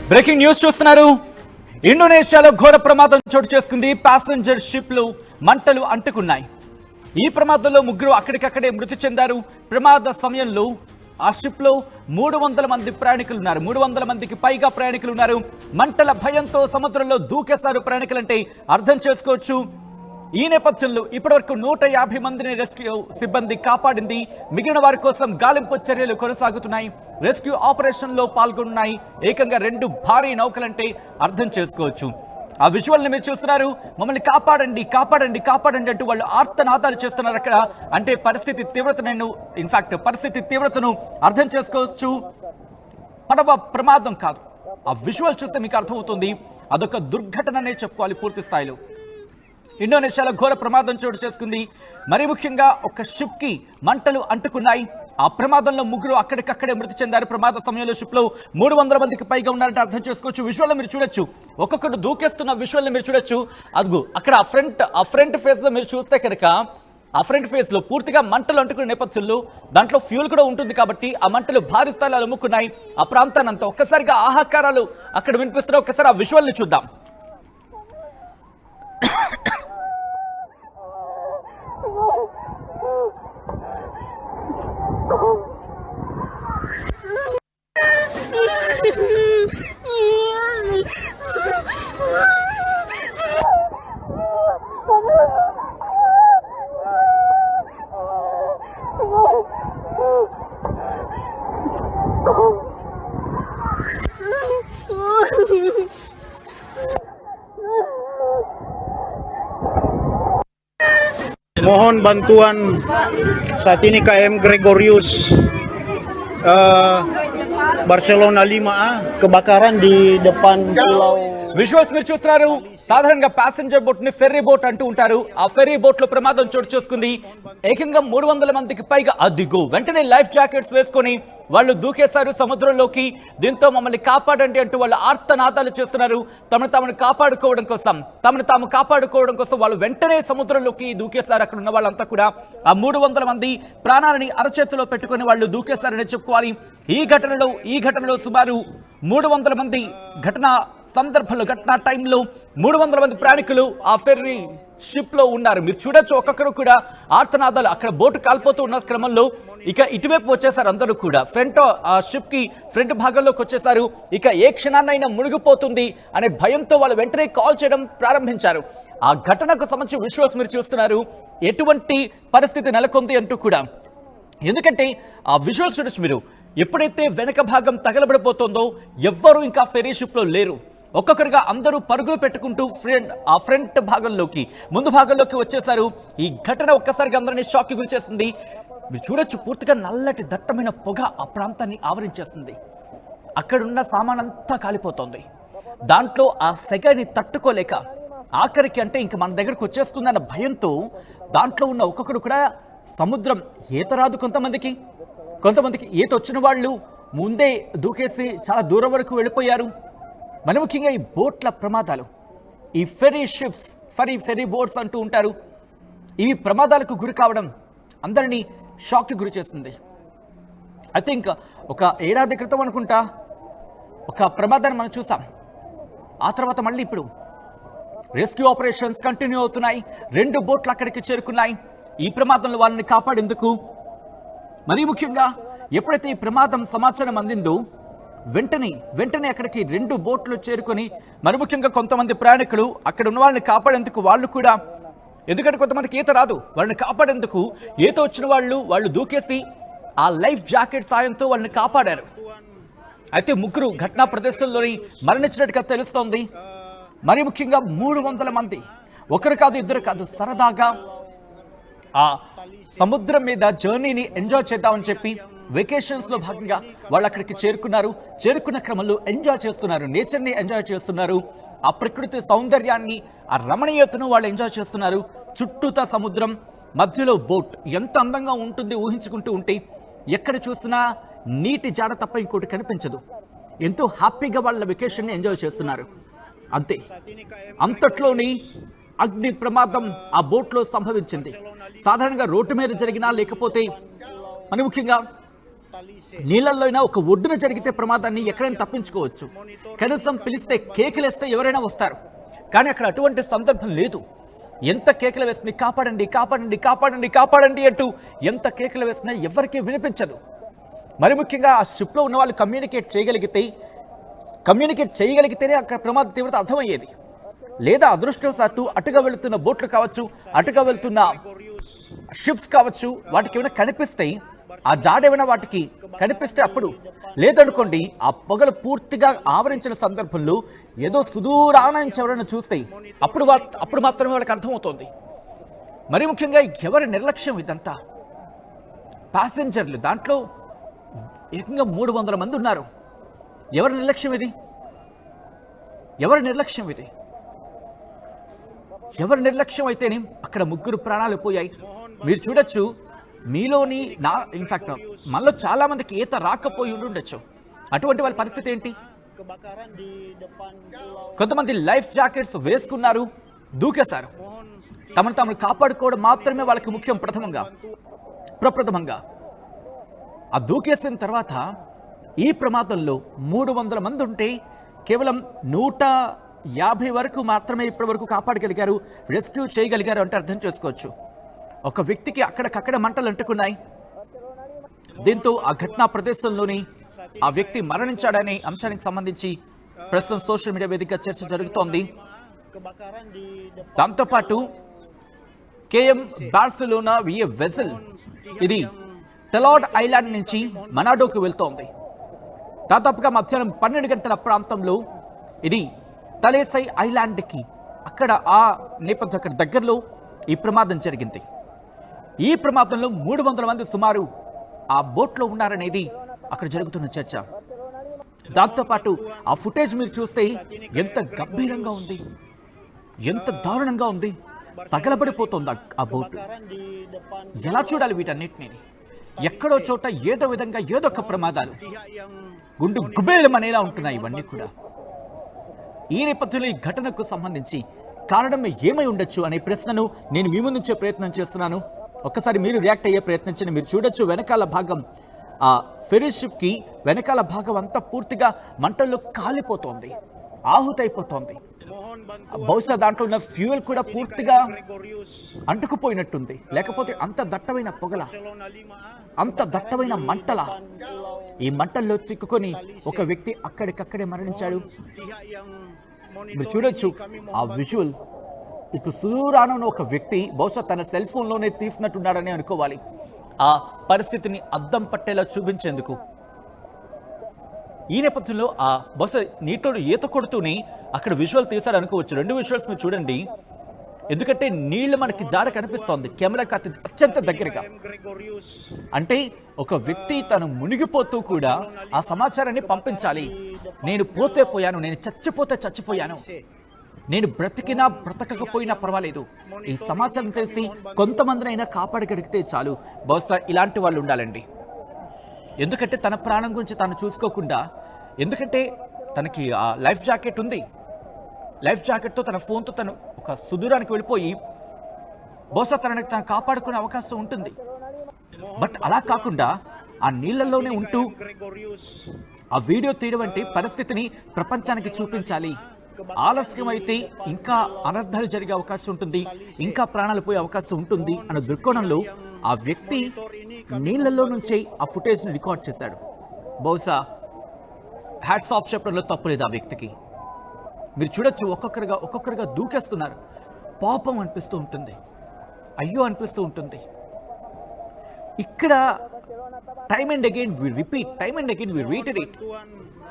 Breaking news చూస్తున్నారు. ఇండోనేషియాలో ఘోర ప్రమాదం చోటు చేసుకుంది. ప్యాసింజర్ షిప్లు మంటలు అంటుకున్నాయి. ఈ ప్రమాదంలో ముగ్గురు అక్కడికక్కడే మృతి చెందారు. ప్రమాద సమయంలో ఆ షిప్ లో 300 మంది ప్రయాణికులు ఉన్నారు. 300 మందికి పైగా ప్రయాణికులు ఉన్నారు. మంటల భయంతో సముద్రంలో దూకేశారు ప్రయాణికులంటే అర్థం చేసుకోవచ్చు. ఈ నేపథ్యంలో ఇప్పటివరకు 150 మందిని రెస్క్యూ సిబ్బంది కాపాడింది. మిగిలిన వారి కోసం గాలింపు చర్యలు కొనసాగుతున్నాయి. రెస్క్యూ ఆపరేషన్ లో పాల్గొన్నాయి ఏకంగా 2 భారీ నౌకలంటే అర్థం చేసుకోవచ్చు. ఆ విజువల్ ని మీరు చూస్తున్నారు. మమ్మల్ని కాపాడండి కాపాడండి కాపాడండి అంటూ వాళ్ళు ఆర్తనాదాలు చేస్తున్నారు అక్కడ. అంటే పరిస్థితి తీవ్రతను అర్థం చేసుకోవచ్చు. పడవ ప్రమాదం కాదు, ఆ విజువల్ చూస్తే మీకు అర్థమవుతుంది. అదొక దుర్ఘటననే చెప్పుకోవాలి పూర్తి స్థాయిలో. ఇండోనేషియాలో ఘోర ప్రమాదం చోటు చేసుకుంది. మరీ ముఖ్యంగా ఒక షిప్ కి మంటలు అంటుకున్నాయి. ఆ ప్రమాదంలో ముగ్గురు అక్కడికక్కడే మృతి చెందారు. ప్రమాద సమయంలో షిప్ లో 300 మందికి పైగా ఉన్నారంటే అర్థం చేసుకోవచ్చు. విజువల్ మీరు చూడొచ్చు, ఒక్కొక్కరు దూకేస్తున్న విజువల్ మీరు చూడొచ్చు. అదిగో అక్కడ ఆ ఫ్రంట్ ఫేస్ లో మీరు చూస్తే కనుక ఆ ఫ్రంట్ ఫేస్ లో పూర్తిగా మంటలు అంటుకునే నేపథ్యంలో దాంట్లో ఫ్యూల్ కూడా ఉంటుంది కాబట్టి ఆ మంటలు భారీ స్థాయిలో అలుముకున్నాయి ఆ ప్రాంతాన్ని అంతా. ఒక్కసారిగా ఆహాకారాలు అక్కడ వినిపిస్తున్నాయి. ఒక్కసారి ఆ విజువల్ ని చూద్దాం. Mohon bantuan saat ini KM Gregorius Barcelona 5A kebakaran di depan pulau. Visuals మీరు చూస్తున్నారు. సాధారణంగా ప్యాసింజర్ బోట్ ని ఫెర్రీ బోట్ అంటూ ఉంటారు. ఆ ఫెర్రీ బోట్ లో ప్రమాదం చోటు చేసుకుంది. ఏకంగా 300 మందికి పైగా అదిగో వెంటనే లైఫ్ జాకెట్స్ వేసుకొని వాళ్ళు దూకేశారు సముద్రంలోకి. దీంతో మమ్మల్ని కాపాడండి అంటూ వాళ్ళు ఆర్తనాదాలు చేస్తున్నారు. తమను తాము కాపాడుకోవడం కోసం వాళ్ళు వెంటనే సముద్రంలోకి దూకేశారు. అక్కడ ఉన్న వాళ్ళంతా కూడా ఆ 300 మంది ప్రాణాలని అరచేతిలో పెట్టుకుని వాళ్ళు దూకేశారని చెప్పుకోవాలి. ఈ ఘటనలో సుమారు 300 మంది ఘటనా టైంలో 300 మంది ప్రయాణికులు ఆ ఫెర్రీ షిప్ లో ఉన్నారు. మీరు చూడొచ్చు, ఒక్కొక్కరు కూడా ఆర్తనాదాలు. అక్కడ బోటు కాల్పోతూ ఉన్న క్రమంలో ఇక ఇటువైపు వచ్చేసారు అందరూ కూడా. ఆ షిప్ కి ఫ్రంట్ భాగంలోకి వచ్చేసారు. ఇక ఏ క్షణాన్నైనా మునిగిపోతుంది అనే భయంతో వాళ్ళు వెంటనే కాల్ చేయడం ప్రారంభించారు. ఆ ఘటనకు సంబంధించి విజువల్స్ మీరు చూస్తున్నారు. ఎటువంటి పరిస్థితి నెలకొంది అంటూ కూడా. ఎందుకంటే ఆ విజువల్స్ చూడొచ్చు మీరు. ఎప్పుడైతే వెనక భాగం తగలబడిపోతుందో ఎవ్వరూ ఇంకా ఫెర్రీ షిప్ లో లేరు. ఒక్కొక్కరుగా అందరూ పరుగులు పెట్టుకుంటూ ఆ ఫ్రంట్ భాగంలోకి ముందు భాగంలోకి వచ్చేసారు. ఈ ఘటన ఒక్కసారిగా అందరినీ షాక్ కి గురి చేస్తుంది. మీరు చూడొచ్చు, పూర్తిగా నల్లటి దట్టమైన పొగ ఆ ప్రాంతాన్ని ఆవరించేస్తుంది. అక్కడున్న సామానంతా కాలిపోతోంది. దాంట్లో ఆ సెగని తట్టుకోలేక ఆఖరికి అంటే ఇంక మన దగ్గరకు వచ్చేస్తుందన్న భయంతో దాంట్లో ఉన్న ఒక్కొక్కరు కూడా సముద్రం ఈత రాదు కొంతమందికి ఈత వచ్చిన వాళ్ళు ముందే దూకేసి చాలా దూరం వరకు వెళ్ళిపోయారు. మరి ముఖ్యంగా ఈ బోట్ల ప్రమాదాలు, ఈ ఫెర్రీ బోట్స్ అంటూ ఉంటారు, ఇవి ప్రమాదాలకు గురి కావడం అందరినీ షాక్కి గురి చేస్తుంది. ఐ థింక్ ఒక ఏడాది క్రితం అనుకుంటా ఒక ప్రమాదాన్ని మనం చూసాం. ఆ తర్వాత మళ్ళీ ఇప్పుడు రెస్క్యూ ఆపరేషన్స్ కంటిన్యూ అవుతున్నాయి. 2 బోట్లు అక్కడికి చేరుకున్నాయి ఈ ప్రమాదంలో వాళ్ళని కాపాడేందుకు. మరీ ముఖ్యంగా ఎప్పుడైతే ఈ ప్రమాదం సమాచారం అందిందో వెంటనే అక్కడికి 2 బోట్లు చేరుకొని మరి ముఖ్యంగా కొంతమంది ప్రయాణికులు అక్కడ ఉన్న వాళ్ళని కాపాడేందుకు వాళ్ళు కూడా, ఎందుకంటే కొంతమందికి ఈత రాదు, వాళ్ళని కాపాడేందుకు ఈత వచ్చిన వాళ్ళు దూకేసి ఆ లైఫ్ జాకెట్ సాయంతో వాళ్ళని కాపాడారు. అయితే ముగ్గురు ఘటనా ప్రదేశంలోని మరణించినట్టుగా తెలుస్తోంది. మరి ముఖ్యంగా 300 మంది, ఒకరు కాదు ఇద్దరు కాదు, సరదాగా ఆ సముద్రం మీద జర్నీని ఎంజాయ్ చేద్దామని చెప్పి వెకేషన్స్ లో భాగంగా వాళ్ళు అక్కడికి చేరుకున్న క్రమంలో ఎంజాయ్ చేస్తున్నారు. నేచర్ని ఎంజాయ్ చేస్తున్నారు. ఆ ప్రకృతి సౌందర్యాన్ని, ఆ రమణీయతను వాళ్ళు ఎంజాయ్ చేస్తున్నారు. చుట్టూతా సముద్రం, మధ్యలో బోట్ ఎంత అందంగా ఉంటుంది ఊహించుకుంటూ ఉంటే. ఎక్కడ చూసినా నీటి జాడ తప్ప ఇంకోటి కనిపించదు. ఎంతో హ్యాపీగా వాళ్ళ వెకేషన్ని ఎంజాయ్ చేస్తున్నారు. అంతే, అంతట్లోని అగ్ని ప్రమాదం ఆ బోట్లో సంభవించింది. సాధారణంగా రోడ్డు మీద జరిగినా లేకపోతే మరి ముఖ్యంగా నీళ్ళల్లో అయినా ఒక ఒడ్డున జరిగితే ప్రమాదాన్ని ఎక్కడైనా తప్పించుకోవచ్చు. కనీసం పిలిస్తే కేకలేస్తే ఎవరైనా వస్తారు. కానీ అక్కడ అటువంటి సందర్భం లేదు. ఎంత కేకలు వేసినా కాపాడండి కాపాడండి కాపాడండి కాపాడండి అంటూ ఎంత కేకలు వేసినా ఎవరికీ వినిపించదు. మరి ముఖ్యంగా ఆ షిప్లో ఉన్న వాళ్ళు కమ్యూనికేట్ చేయగలిగితేనే అక్కడ ప్రమాద తీవ్రత అర్థమయ్యేది. లేదా అదృష్టవశాత్తు అటుగా వెళుతున్న బోట్లు కావచ్చు, అటుగా వెళ్తున్న షిప్స్ కావచ్చు, వాటికి ఏమైనా కనిపిస్తాయి, ఆ జాడేమైనా వాటికి కనిపిస్తే అప్పుడు, లేదనుకోండి ఆ పొగలు పూర్తిగా ఆవరించిన సందర్భంలో ఏదో సుదూరాన నుంచి ఎవరైనా చూస్తాయి, అప్పుడు మాత్రమే వాళ్ళకి అర్థమవుతుంది. మరి ముఖ్యంగా ఎవరి నిర్లక్ష్యం ఇదంతా. ప్యాసింజర్లు దాంట్లో ఏకంగా 300 మంది ఉన్నారు. ఎవరి నిర్లక్ష్యం ఇది? ఎవరి నిర్లక్ష్యం ఇది? ఎవరి నిర్లక్ష్యం అయితేనే అక్కడ 3 ప్రాణాలు పోయాయి. మీరు చూడొచ్చు, మీలోని ఇన్ఫాక్ట్ మనలో చాలా మందికి ఈత రాకపోయి ఉండొచ్చు. అటువంటి వాళ్ళ పరిస్థితి ఏంటి? కొంతమంది లైఫ్ జాకెట్స్ వేసుకున్నారు, దూకేశారు. తమను తాము కాపాడుకోవడం మాత్రమే వాళ్ళకి ముఖ్యం. ప్రప్రథమంగా ఆ దూకేసిన తర్వాత ఈ ప్రమాదంలో 300 మంది ఉంటే కేవలం 150 వరకు మాత్రమే ఇప్పటి వరకు కాపాడగలిగారు, రెస్క్యూ చేయగలిగారు అంటే అర్థం చేసుకోవచ్చు. ఒక వ్యక్తికి అక్కడికక్కడ మంటలు అంటుకున్నాయి. దీంతో ఆ ఘటనా ప్రదేశంలోని ఆ వ్యక్తి మరణించాడనే అంశానికి సంబంధించి ప్రస్తుతం సోషల్ మీడియా వేదికగా చర్చ జరుగుతోంది. దాంతోపాటు కేఎం బార్సిలోనా విఏ వెసల్ ఇది టెలాడ్ ఐలాండ్ నుంచి మనాడోకు వెళ్తోంది. దాదాపుగా మధ్యాహ్నం 12 గంటల ప్రాంతంలో ఇది తలేసై ఐలాండ్కి అక్కడ ఆ నేపథ్యం అక్కడ దగ్గరలో ఈ ప్రమాదం జరిగింది. ఈ ప్రమాదంలో 300 మంది సుమారు ఆ బోట్లో ఉన్నారనేది అక్కడ జరుగుతున్న చర్చ. దాంతోపాటు ఆ ఫుటేజ్ మీరు చూస్తే ఎంత గంభీరంగా ఉంది, ఎంత దారుణంగా ఉంది. తగలబడిపోతుంది ఆ బోటు. ఎలా చూడాలి వీటన్నిటిని? ఎక్కడో చోట ఏదో విధంగా ఏదో ఒక ప్రమాదాలు గుండు గుబేలమనేలా ఉంటున్నాయి ఇవన్నీ కూడా. ఈ నేపథ్యంలో ఈ ఘటనకు సంబంధించి కారణం ఏమై ఉండొచ్చు అనే ప్రశ్నను నేను మీ ముందుంచే ప్రయత్నం చేస్తున్నాను. ఒక్కసారి మీరు రియాక్ట్ అయ్యే ప్రయత్నించండి. మీరు చూడొచ్చు వెనకాల భాగం, ఆ ఫెరీ షిప్కి వెనకాల భాగం అంతా పూర్తిగా మంటల్లో కాలిపోతోంది, ఆహుతైపోతోంది. బహుశా దాంట్లో ఉన్న ఫ్యూయల్ కూడా పూర్తిగా అంటుకుపోయినట్టుంది. లేకపోతే అంత దట్టమైన పొగల, అంత దట్టమైన మంటల. ఈ మంటల్లో చిక్కుకొని ఒక వ్యక్తి అక్కడికక్కడే మరణించాడు. మీరు చూడొచ్చు ఆ విజువల్. ఇటు సుదూరాన ఒక వ్యక్తి బహుశా తన సెల్ ఫోన్లోనే తీసినట్టున్నాడని అనుకోవాలి, ఆ పరిస్థితిని అద్దం పట్టేలా చూపించేందుకు. ఈ నేపథ్యంలో ఆ బహుశా నీటిలో ఈత కొడుతూనే అక్కడ విజువల్ తీశాడు అనుకోవచ్చు. 2 విజువల్స్ మీరు చూడండి, ఎందుకంటే నీళ్లు మనకి జాడ కనిపిస్తోంది కెమెరాకి అత్యంత దగ్గరగా. అంటే ఒక వ్యక్తి తను మునిగిపోతూ కూడా ఆ సమాచారాన్ని పంపించాలి. నేను పోతే పోయాను, నేను చచ్చిపోతే చచ్చిపోయాను, నేను బ్రతికినా బ్రతకకపోయినా పర్వాలేదు, ఈ సమాచారం తెలిసి కొంతమందినైనా కాపాడగలిగితే చాలు. బహుశా ఇలాంటి వాళ్ళు ఉండాలండి. ఎందుకంటే తన ప్రాణం గురించి తను చూసుకోకుండా, ఎందుకంటే తనకి ఆ లైఫ్ జాకెట్ ఉంది, లైఫ్ జాకెట్తో తన ఫోన్తో తను ఒక సుదూరానికి వెళ్ళిపోయి బహుశా తనని తను కాపాడుకునే అవకాశం ఉంటుంది. బట్ అలా కాకుండా ఆ నీళ్ళల్లోనే ఉంటూ ఆ వీడియో తీయడం అంటే పరిస్థితిని ప్రపంచానికి చూపించాలి. ఆలస్యం అయితే ఇంకా అనర్థాలు జరిగే అవకాశం ఉంటుంది, ఇంకా ప్రాణాలు పోయే అవకాశం ఉంటుంది అన్న దృక్కోణంలో ఆ వ్యక్తి నీళ్ళల్లో నుంచే ఆ ఫుటేజ్ని రికార్డ్ చేశాడు. బహుశా హ్యాట్స్ ఆఫ్ చెప్పడంలో తప్పులేదు ఆ వ్యక్తికి. మీరు చూడొచ్చు, ఒక్కొక్కరుగా దూకేస్తున్నారు. పాపం అనిపిస్తూ ఉంటుంది, అయ్యో అనిపిస్తూ ఉంటుంది. ఇక్కడ time and again we repeat, time and again we reiterate,